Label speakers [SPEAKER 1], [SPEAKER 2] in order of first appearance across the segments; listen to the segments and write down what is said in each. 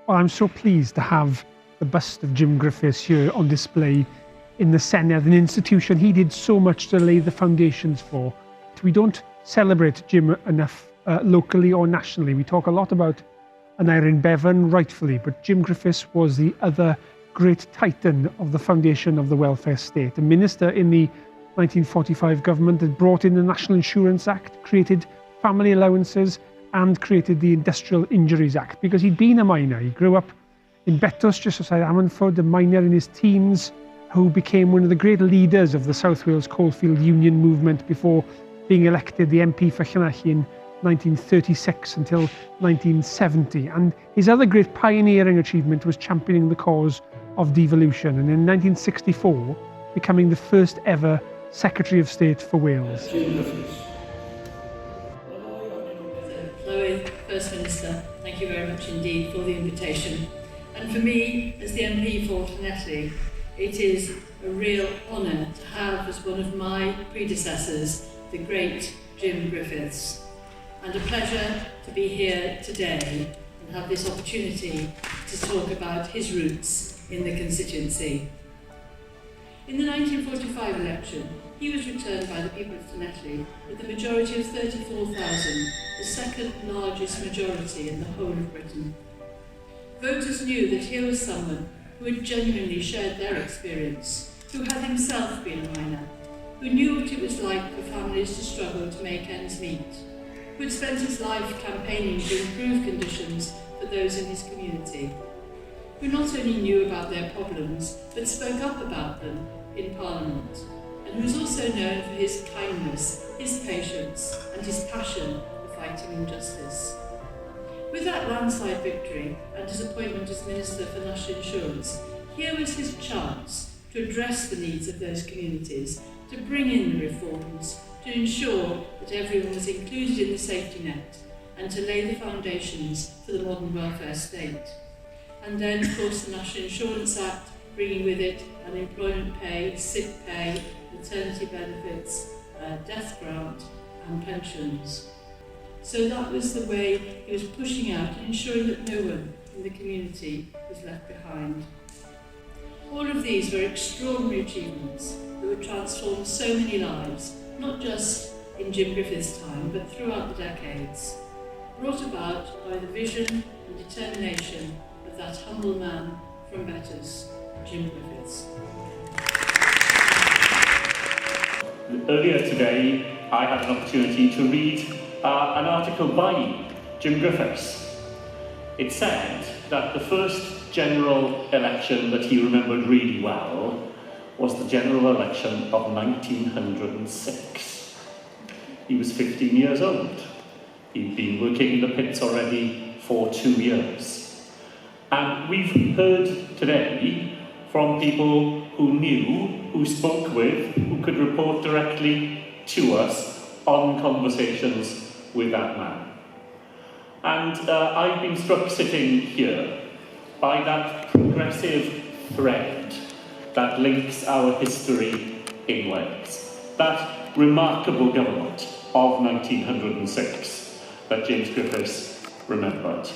[SPEAKER 1] Well, I'm so pleased to have the bust of Jim Griffiths here on display in the Senedd, an institution he did so much to lay the foundations for. We don't celebrate Jim enough locally or nationally. We talk a lot about Aneurin Bevan, rightfully, but Jim Griffiths was the other great titan of the foundation of the welfare state. A minister in the 1945 government that brought in the National Insurance Act, created family allowances, and created the Industrial Injuries Act, because he'd been a miner. He grew up in Betws, just outside Ammanford, a miner in his teens who became one of the great leaders of the South Wales Coalfield Union movement before being elected the MP for Llanelli in 1936 until 1970. And his other great pioneering achievement was championing the cause of devolution, and in 1964 becoming the first ever Secretary of State for Wales.
[SPEAKER 2] First Minister, thank you very much indeed for the invitation. And for me, as the MP for Llanelli, it is a real honour to have as one of my predecessors the great Jim Griffiths, and a pleasure to be here today and have this opportunity to talk about his roots in the constituency. In the 1945 election, he was returned by the people of Llanelli with a majority of 34,000, the second largest majority in the whole of Britain. Voters knew that here was someone who had genuinely shared their experience, who had himself been a miner, who knew what it was like for families to struggle to make ends meet, who had spent his life campaigning to improve conditions for those in his community, who not only knew about their problems, but spoke up about them in Parliament, and who was also known for his kindness, his patience, and his passion for fighting injustice. With that landslide victory and his appointment as Minister for National Insurance, here was his chance to address the needs of those communities, to bring in the reforms, to ensure that everyone was included in the safety net, and to lay the foundations for the modern welfare state. And then, of course, the National Insurance Act, bringing with it unemployment pay, sick pay, maternity benefits, death grant, and pensions. So that was the way he was pushing out and ensuring that no one in the community was left behind. All of these were extraordinary achievements that would transform so many lives, not just in Jim Griffiths' time, but throughout the decades, brought about by the vision and determination of that humble man from Betws, Jim Griffiths.
[SPEAKER 3] Earlier today, I had an opportunity to read an article by Jim Griffiths. It said that the first general election that he remembered really well was the general election of 1906. He was 15 years old. He'd been working in the pits already for 2 years. And we've heard today from people who knew, who spoke with, who could report directly to us on conversations with that man. And I've been struck sitting here by that progressive thread that links our history in Wales. That remarkable government of 1906 that James Griffiths remembered.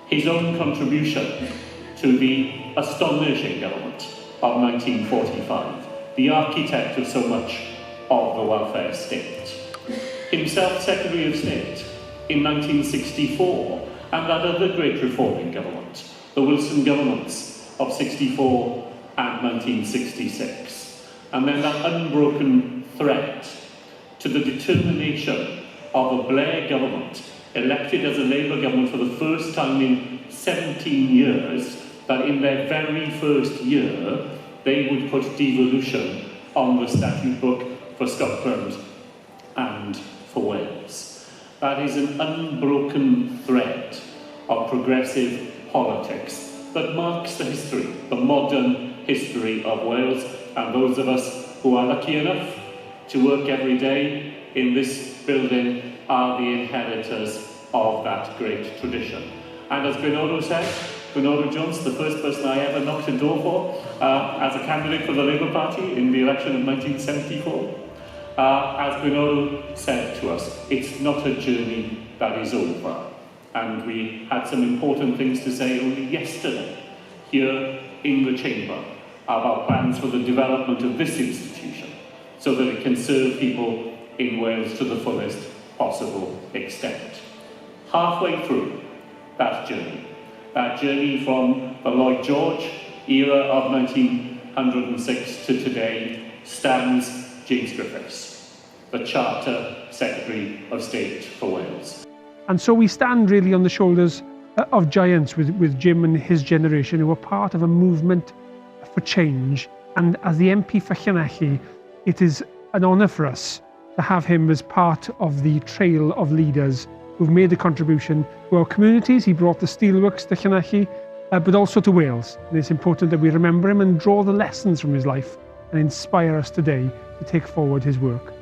[SPEAKER 3] His own contribution to the astonishing government of 1945, the architect of so much of the welfare state. Himself Secretary of State in 1964, and that other great reforming government, the Wilson governments of 64 and 1966. And then that unbroken thread to the determination of a Blair government, elected as a Labour government for the first time in 17 years, that in their very first year, they would put devolution on the statute book for Scotland and for Wales. That is an unbroken thread of progressive politics that marks the history, the modern history of Wales, and those of us who are lucky enough to work every day in this building are the inheritors of that great tradition. And as Gwenoro said, Gwenoro Jones, the first person I ever knocked a door for as a candidate for the Labour Party in the election of 1974, as Gwenoro said to us, it's not a journey that is over. and we had some important things to say only yesterday here in the chamber about plans for the development of this institution so that it can serve people in Wales to the fullest possible extent. Halfway through that journey from the Lloyd George era of 1906 to today, stands James Griffiths, the Charter Secretary of State for Wales.
[SPEAKER 1] And so we stand really on the shoulders of giants with Jim and his generation, who were part of a movement for change. And as the MP for Llanelli, it is an honour for us to have him as part of the trail of leaders who've made a contribution to our communities. He brought the steelworks to Llanelli, but also to Wales. And it's important that we remember him and draw the lessons from his life and inspire us today to take forward his work.